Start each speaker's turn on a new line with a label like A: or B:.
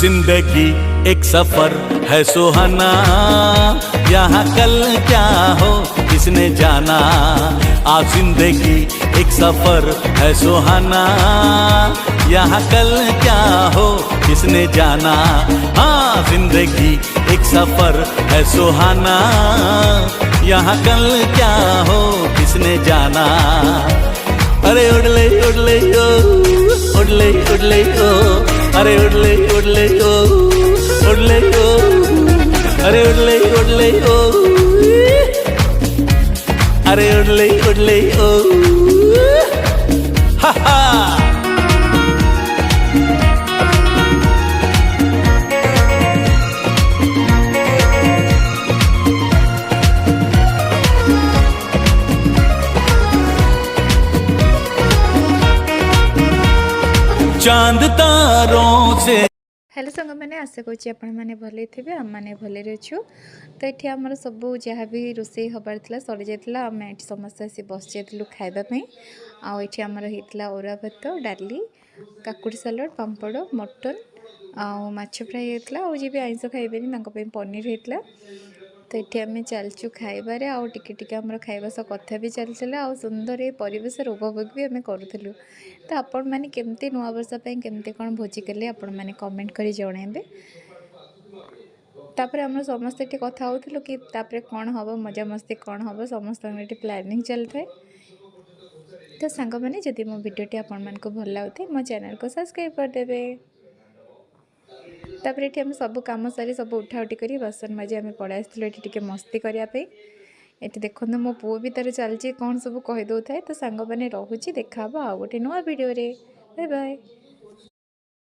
A: जिंदगी एक सफर है सुहाना, यहाँ कल क्या हो किसने जाना। आज जिंदगी एक सफर है सुहाना, यहाँ कल क्या हो किसने जाना। हाँ जिंदगी एक सफर है सुहाना, यहाँ कल क्या हो किसने जाना। अरे उड़ले उड़ले ओ, उड़ले उड़ले ओ, अरे उड़ले उड़ले ओ, उड़ले ओ, अरे उड़ले उड़ले ओ, अरे उड़ले उड़ले ओ, हा हा। चांद तारों से
B: हेलो सांग मैंने आशा करुँच आपने भले थे आम मैंने भले अच्छु। तो ये आमर सब जहाँ भी रोसे हबार था सरी जाता आम ये समस्त आसी बस जाइलु खावाई। आठ आमर होता अरुआ भात डाली काकुड़ी सालाड पापड़ मटन आछ फ्राए होता और जी भी आइंस खाइबे पनीर होता। तो ये आम चलचु खाइबार आगे आम खाଇବା सह कथा भी चलता आ सुंदर ये परिवेश उपभोग भी आम करूँ। तो आपण मैंने केमती नुआ वर्ष केमती कौन भोजी कले आपण मैंने कमेंट करी जणाइबे। तापर आम समस्ते ये कथा होलु कि तापर कौन हम मजा मस्ती कौन हम समस्त ये प्लानिंग चलता है। तो सांग मैंने जदि मो भिडियोटी आपण मानक भल लगे मो चैनल को सब्सक्राइब करदेवे। तापर ये आम सब कम सारी सब उठा उठी कर बासन माजी आम पड़े आसती मस्ती करने। ये देखो मो पुओ भी तार चलती कौन सब कहीदे थाए। तो सांग मैंने रोचे देखा आ गोटे नुआ वीडियो रे। Bye bye.